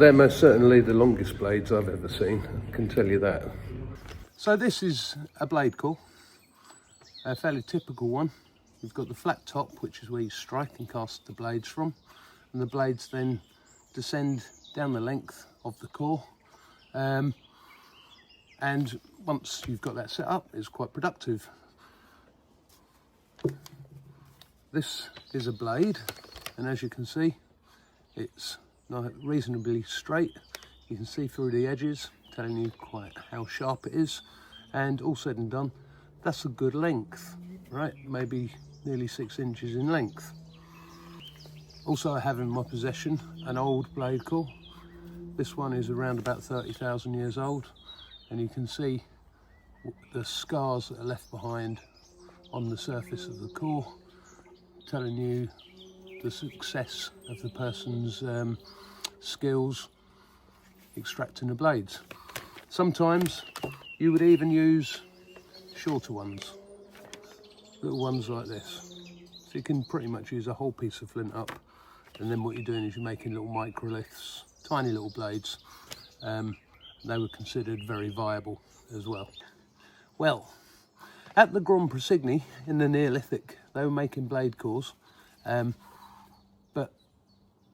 They're most certainly the longest blades I've ever seen, I can tell you that. So this is a blade core, a fairly typical one. You've got the flat top, which is where you strike and cast the blades from, and the blades then descend down the length of the core. And once you've got that set up, it's quite productive. This is a blade, and as you can see, it's reasonably straight. You can see through the edges, telling you quite how sharp it is. And all said and done, that's a good length, right? Maybe nearly 6 inches in length. Also, I have in my possession an old blade core. This one is around about 30,000 years old, and you can see the scars that are left behind on the surface of the core, telling you the success of the person's skills extracting the blades. Sometimes you would even use shorter ones, little ones like this. So you can pretty much use a whole piece of flint up, and then what you're doing is you're making little microliths, tiny little blades. They were considered very viable as well. Well, at the Grand Pressigny in the Neolithic, they were making blade cores, but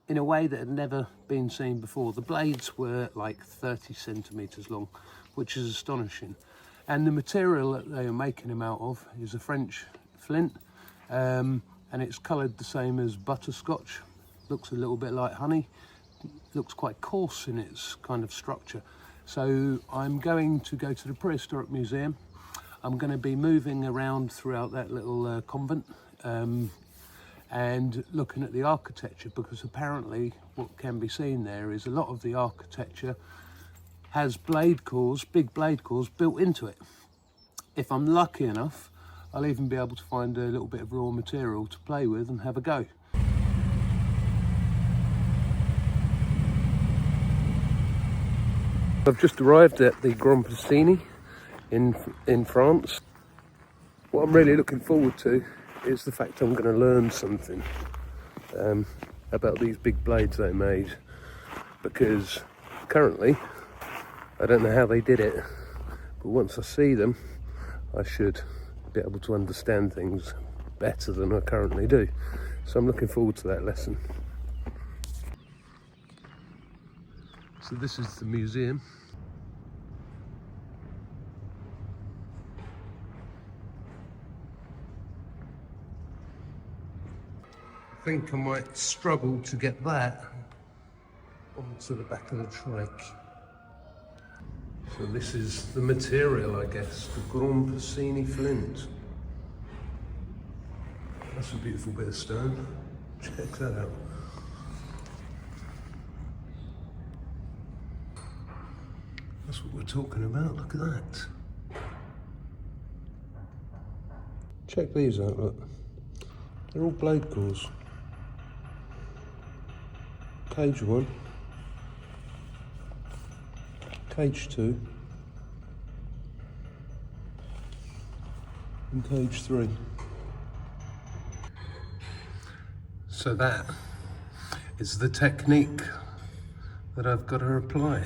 in a way that had never been seen before. The blades were like 30 centimetres long, which is astonishing. And the material that they were making them out of is a French flint, and it's coloured the same as butterscotch. Looks a little bit like honey. Looks quite coarse in its kind of structure. So I'm going to go to the Prehistoric Museum. I'm going to be moving around throughout that little convent and looking at the architecture, because apparently what can be seen there is a lot of the architecture has blade cores, big blade cores built into it. If I'm lucky enough, I'll even be able to find a little bit of raw material to play with and have a go. I've just arrived at the Grand Pressigny in France. What I'm really looking forward to is the fact I'm going to learn something about these big blades they made, because currently I don't know how they did it, but once I see them I should be able to understand things better than I currently do. So I'm looking forward to that lesson. So this is the museum. I think I might struggle to get that onto the back of the trike. So this is the material, I guess, the Grand Pressigny flint. That's a beautiful bit of stone. Check that out. That's what we're talking about, look at that. Check these out, look. They're all blade cores. Cage 1, cage 2, and cage 3. So that is the technique that I've got to apply.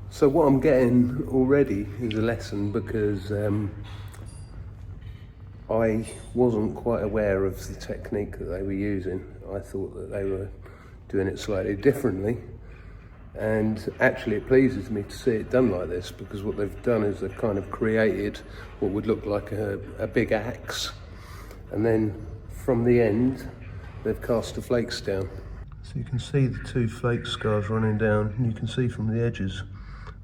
So what I'm getting already is a lesson, because I wasn't quite aware of the technique that they were using. I thought that they were doing it slightly differently, and actually it pleases me to see it done like this, because what they've done is they've kind of created what would look like a big axe, and then from the end they've cast the flakes down. So you can see the 2 flake scars running down, and you can see from the edges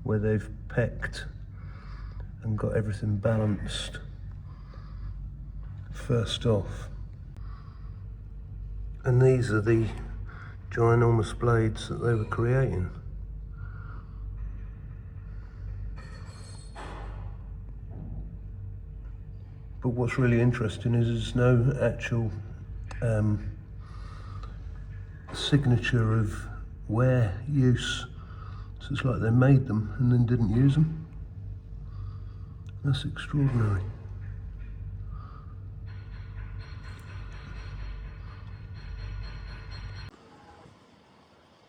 where they've pecked and got everything balanced first off. And these are the ginormous blades that they were creating. But what's really interesting is there's no actual signature of wear use. So it's like they made them and then didn't use them. That's extraordinary.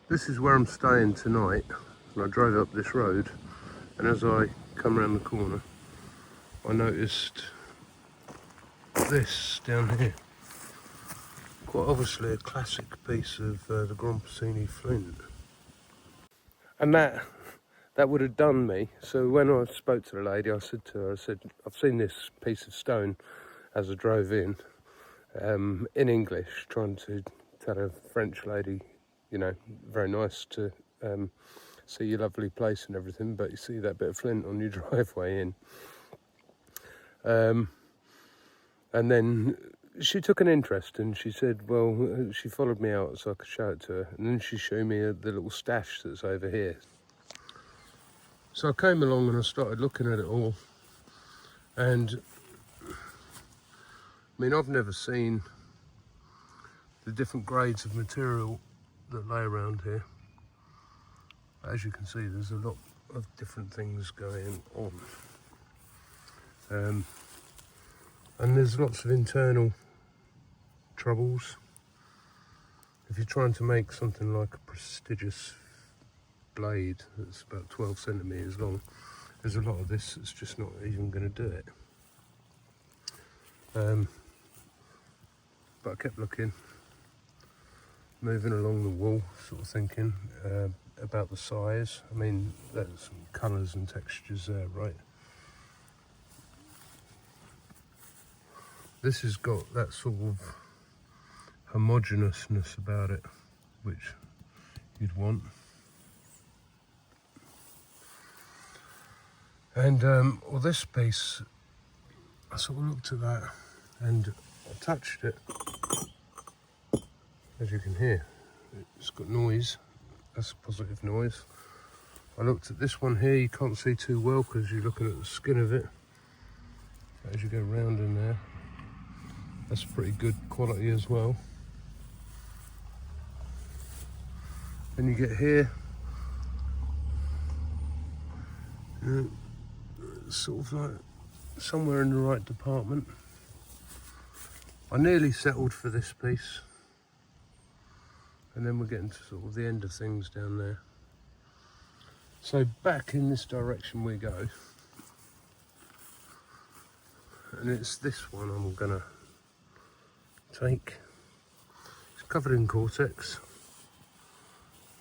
This is where I'm staying tonight. And I drove up this road, and as I come around the corner, I noticed this down here. Quite obviously a classic piece of the Grand Pressigny Flint. And that would have done me. So when I spoke to the lady, I said to her, I've seen this piece of stone as I drove in English, trying to tell a French lady, you know, very nice to see your lovely place and everything, but you see that bit of flint on your driveway in. And then she took an interest, and she said, well, she followed me out so I could show it to her, and then she showed me the little stash that's over here. So I came along and I started looking at it all, and I mean, I've never seen the different grades of material that lay around here. As you can see, there's a lot of different things going on. And there's lots of internal troubles. If you're trying to make something like a prestigious blade that's about 12 centimetres long, there's a lot of this that's just not even going to do it. But I kept looking, moving along the wall, sort of thinking about the size. I mean, there's some colours and textures there, right? This has got that sort of homogeneousness about it, which you'd want. And well, this piece, I sort of looked at that and I touched it. As you can hear, it's got noise. That's a positive noise. I looked at this one here. You can't see too well because you're looking at the skin of it. As you go round in there, that's pretty good quality as well. Then you get here, sort of like somewhere in the right department. I nearly settled for this piece, and then we're getting to sort of the end of things down there. So back in this direction we go, and it's this one I'm gonna take. It's covered in cortex,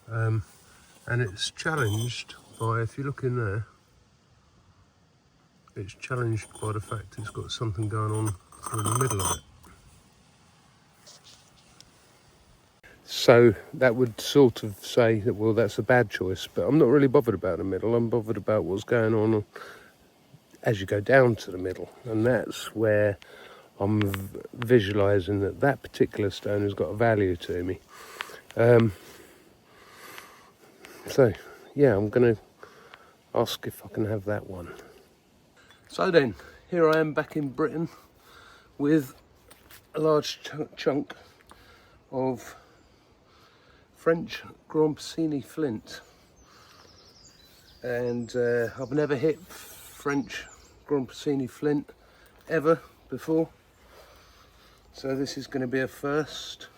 and it's challenged by, if you look in there, it's challenged by the fact it's got something going on through the middle of it. So that would sort of say that, well, that's a bad choice, but I'm not really bothered about the middle. I'm bothered about what's going on as you go down to the middle, and that's where I'm visualising that that particular stone has got a value to me. So yeah, I'm going to ask if I can have that one. So then, here I am back in Britain with a large chunk of French Grand Pressigny flint, and I've never hit French Grand Pressigny flint ever before, so this is going to be a first.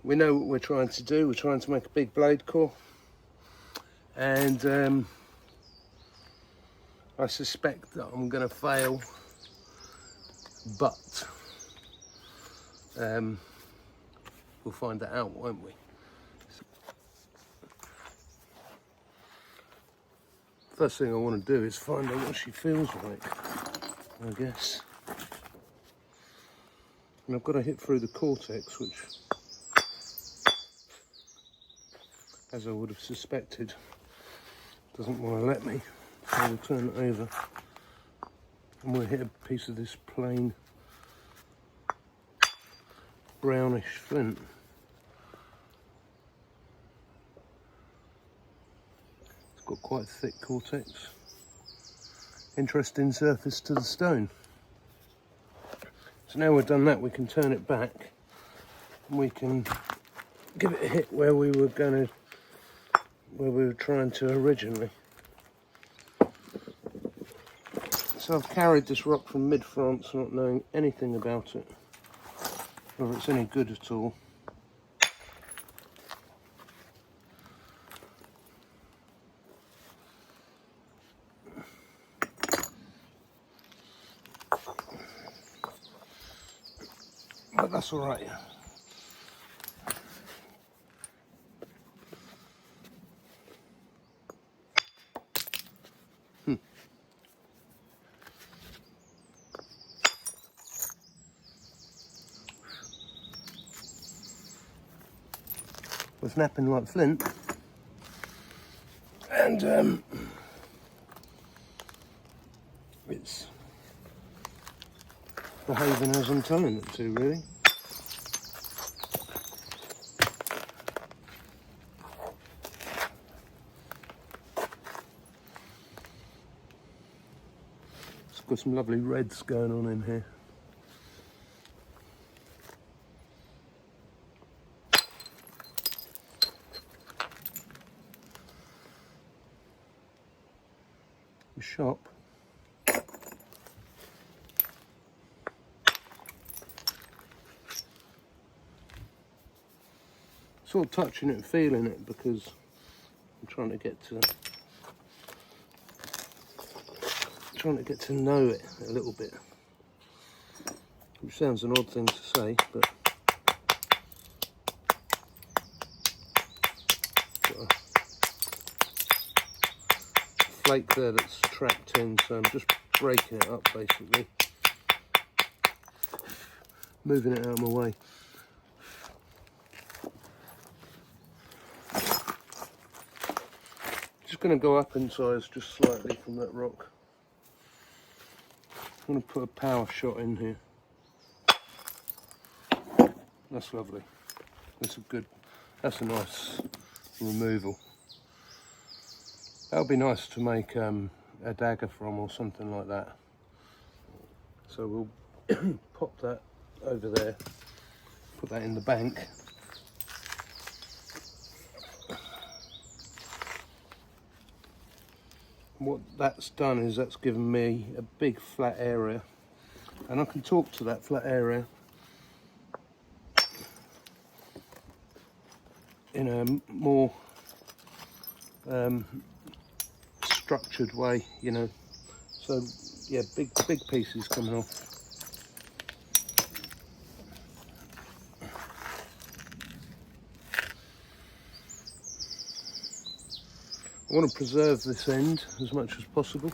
We know what we're trying to do. We're trying to make a big blade core, and I suspect that I'm going to fail, but we'll find that out, won't we? First thing I want to do is find out what she feels like, I guess. And I've got to hit through the cortex, which, as I would have suspected, doesn't want to let me. So we'll turn it over and we'll hit a piece of this plain brownish flint. It's got quite a thick cortex. Interesting surface to the stone. So now we've done that, we can turn it back and we can give it a hit where we were trying to originally. So I've carried this rock from mid-France, not knowing anything about it, whether it's any good at all. But that's all right. With Knapping like Flint, and it's behaving as I'm telling it to, really. It's got some lovely reds going on in here. Shop. Sort of touching it and feeling it because I'm trying to get to know it a little bit, which sounds an odd thing to say, but flake there that's trapped in, so I'm just breaking it up basically, moving it out of my way. Just going to go up in size just slightly from that rock. I'm going to put a power shot in here. That's lovely. That's a nice removal. That would be nice to make a dagger from or something like that. So we'll pop that over there, put that in the bank. What that's done is that's given me a big flat area, and I can talk to that flat area in a more structured way, you know. So yeah, big pieces coming off. I want to preserve this end as much as possible.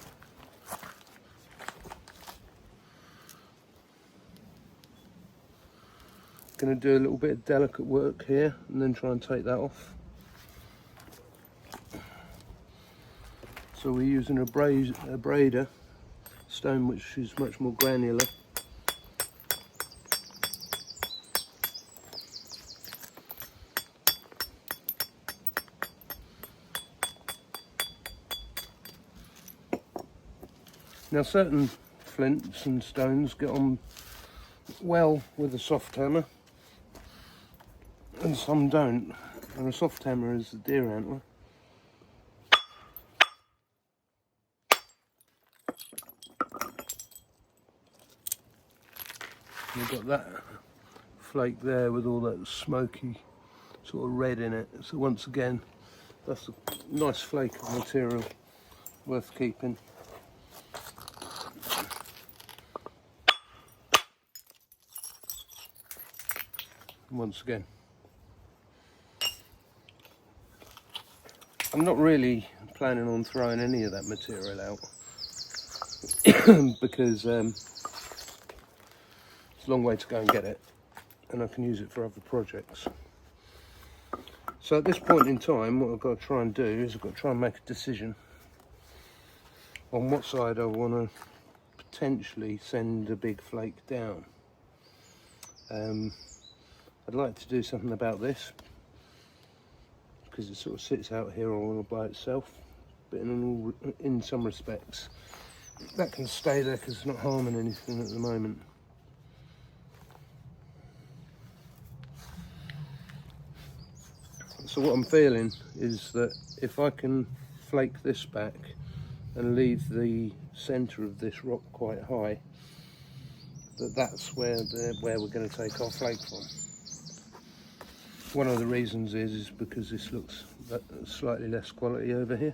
Going to do a little bit of delicate work here and then try and take that off. So we're using a braider stone, which is much more granular. Now certain flints and stones get on well with a soft hammer and some don't, and a soft hammer is the deer antler. We've got that flake there with all that smoky sort of red in it, so once again that's a nice flake of material worth keeping. Once again, I'm not really planning on throwing any of that material out because it's a long way to go and get it, and I can use it for other projects. So at this point in time, what I've got to try and do is I've got to try and make a decision on what side I want to potentially send a big flake down. I'd like to do something about this because it sort of sits out here all by itself, but in some respects that can stay there because it's not harming anything at the moment. So what I'm feeling is that if I can flake this back and leave the centre of this rock quite high, that's where we're going to take our flake from. One of the reasons is because this looks slightly less quality over here.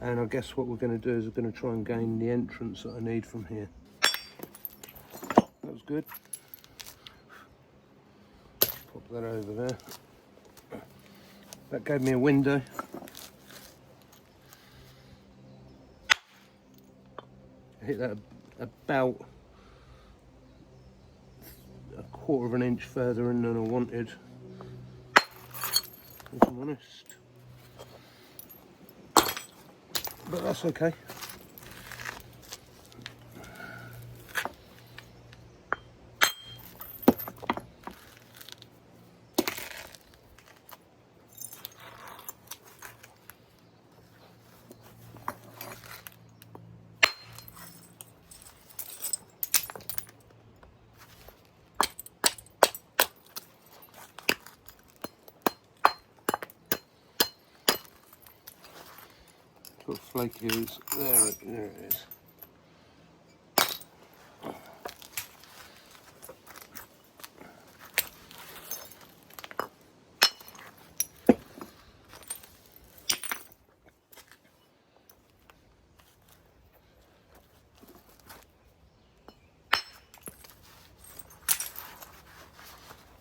And I guess what we're going to do is we're going to try and gain the entrance that I need from here. That was good. Pop that over there. That gave me a window. I hit that about a quarter of an inch further in than I wanted, if I'm honest. But that's okay. Got flaky is there it is.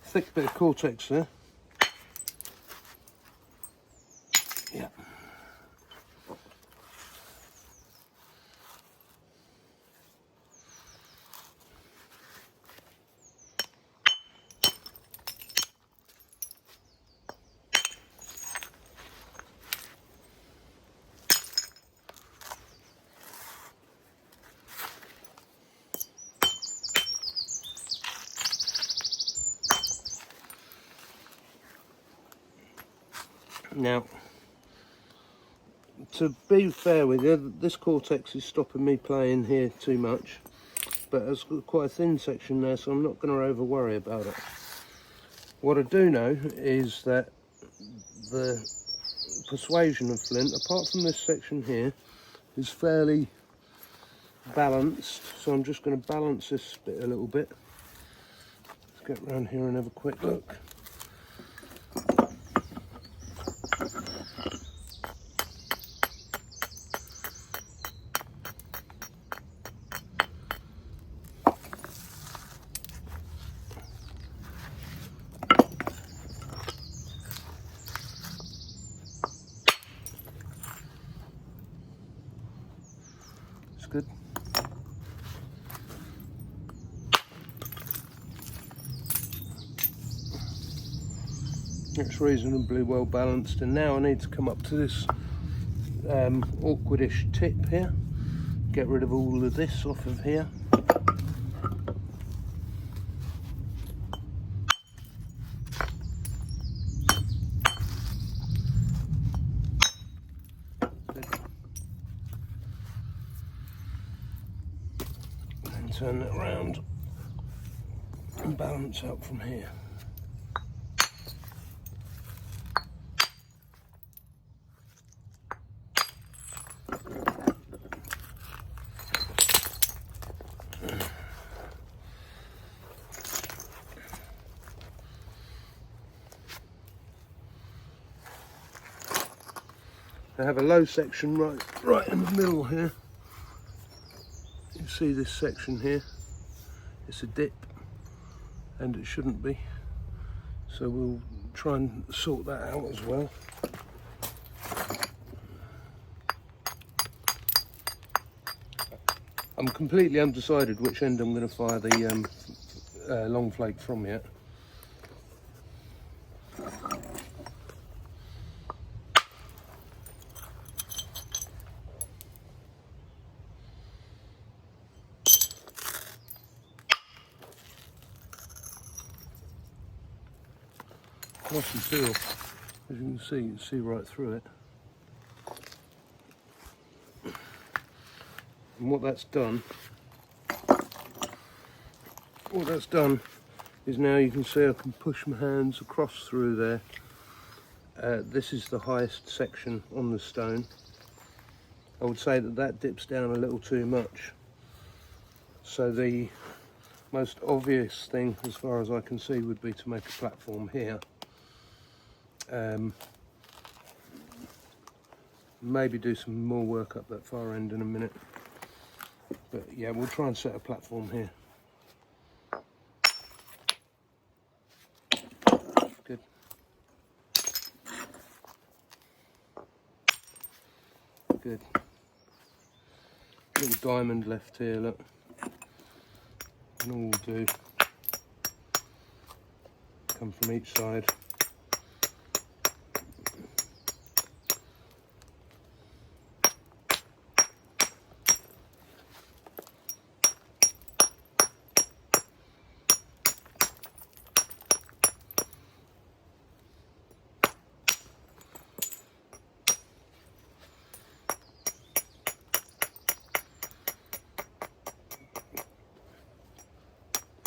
Thick bit of cortex there. Yeah. Now, to be fair with you, this cortex is stopping me playing here too much, but it's got quite a thin section there, so I'm not going to over worry about it. What I do know is that the persuasion of flint, apart from this section here, is fairly balanced, so I'm just going to balance this bit a little bit. Let's get around here and have a quick look. Good. It's reasonably well balanced, and now I need to come up to this awkwardish tip here, get rid of all of this off of here. Turn it around and balance out from here. I have a low section right in the middle here. You see this section here, it's a dip and it shouldn't be, so we'll try and sort that out as well. I'm completely undecided which end I'm going to fire the long flake from yet. Nice and feel. As you can see right through it. And what that's done is now you can see I can push my hands across through there. This is the highest section on the stone. I would say that dips down a little too much. So the most obvious thing, as far as I can see, would be to make a platform here. Maybe do some more work up that far end in a minute. But yeah, we'll try and set a platform here. Good. Good. Little diamond left here, look. And all we'll do, come from each side.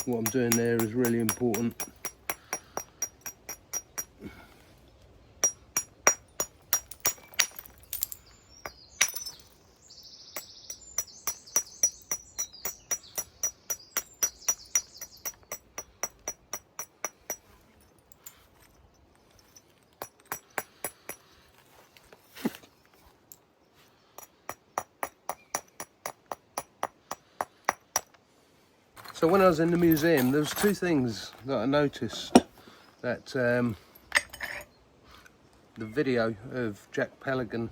What I'm doing there is really important. So when I was in the museum, there was two things that I noticed that the video of Jack Pelican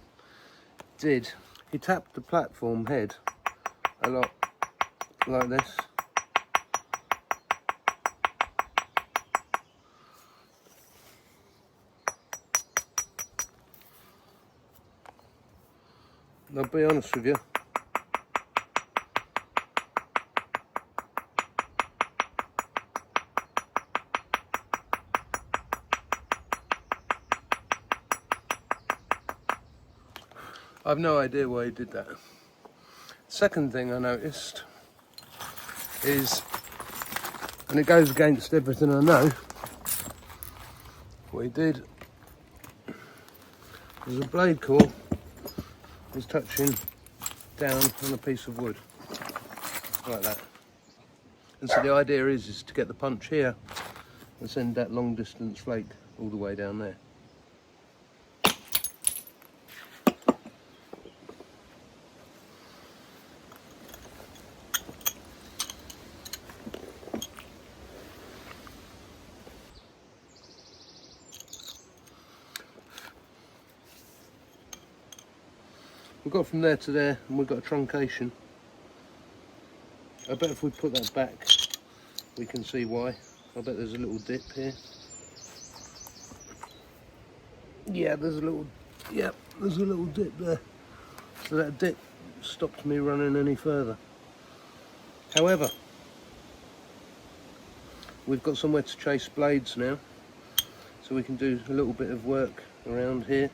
did. He tapped the platform head a lot like this. And I'll be honest with you, I've no idea why he did that. Second thing I noticed is, and it goes against everything I know, what he did was the blade core was touching down on a piece of wood, like that. And so the idea is to get the punch here and send that long distance flake all the way down there. We've got from there to there, and we've got a truncation. I bet if we put that back, we can see why. I bet there's a little dip here. Yeah, there's a little dip there. So that dip stopped me running any further. However, we've got somewhere to chase blades now, so we can do a little bit of work around here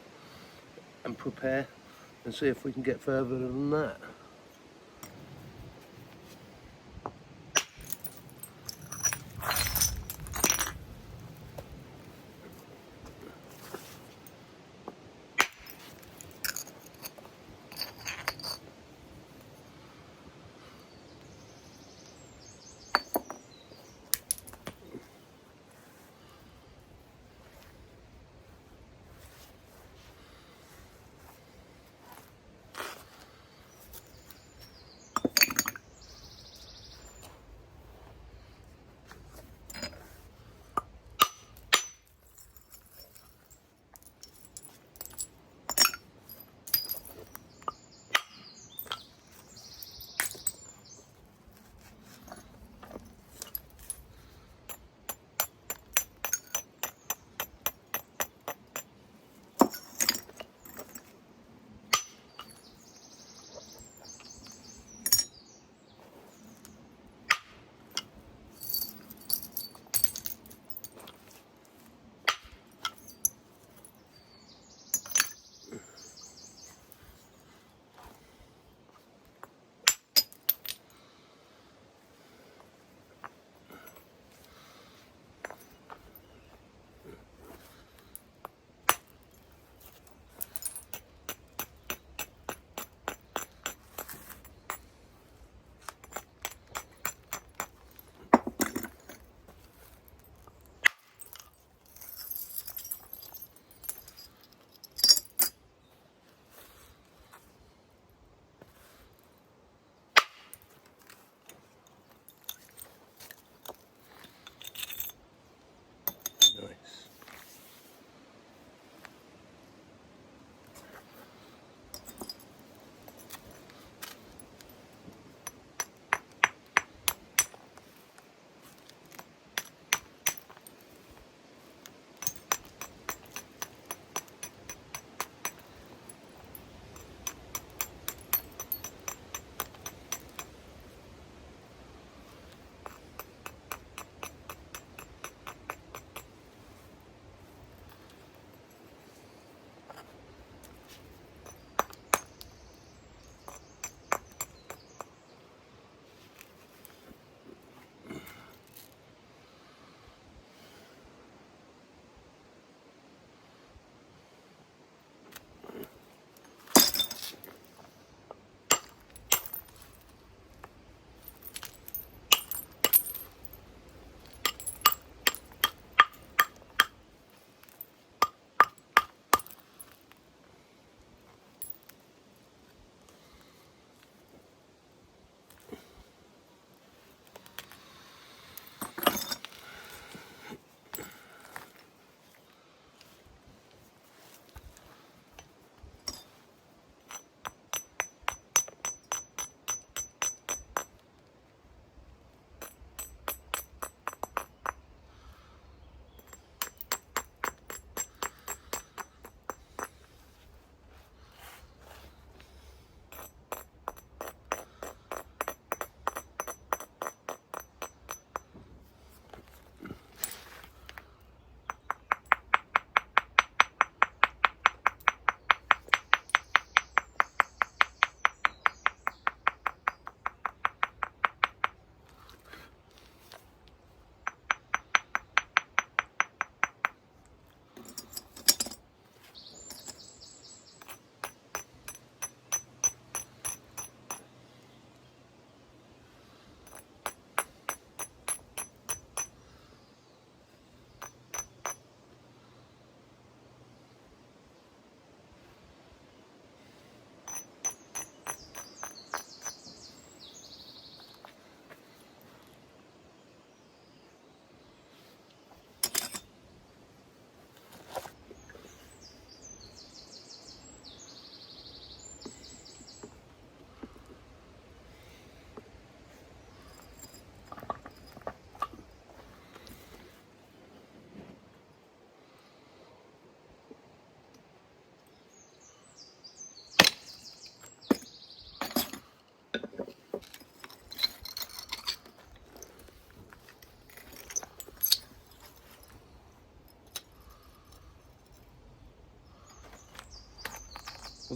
and prepare and see if we can get further than that.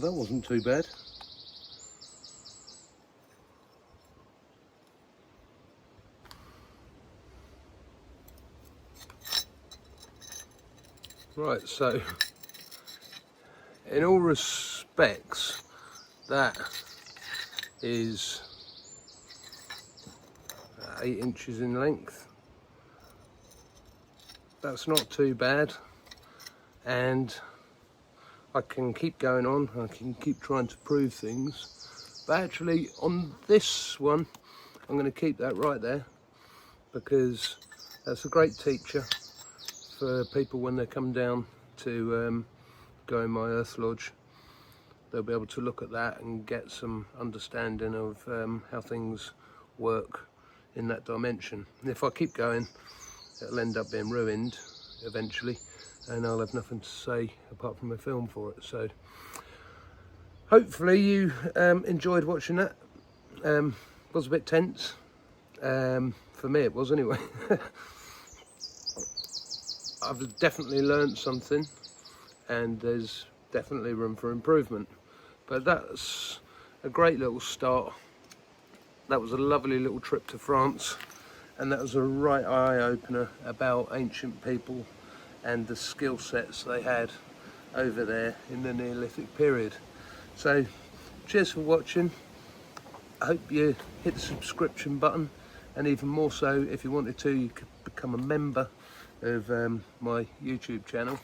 Well, that wasn't too bad. Right, so in all respects, that is 8 inches in length. That's not too bad, and I can keep going on, I can keep trying to prove things, but actually on this one I'm going to keep that right there, because that's a great teacher for people when they come down to go in my earth lodge. They'll be able to look at that and get some understanding of how things work in that dimension. And if I keep going, it'll end up being ruined eventually, and I'll have nothing to say apart from a film for it. So hopefully you enjoyed watching that. Was a bit tense, for me it was anyway. I've definitely learned something, and there's definitely room for improvement, but that's a great little start. That was a lovely little trip to France, and that was a right eye-opener about ancient people and the skill sets they had over there in the Neolithic period. So cheers for watching. I hope you hit the subscription button, and even more so, if you wanted to, you could become a member of my YouTube channel.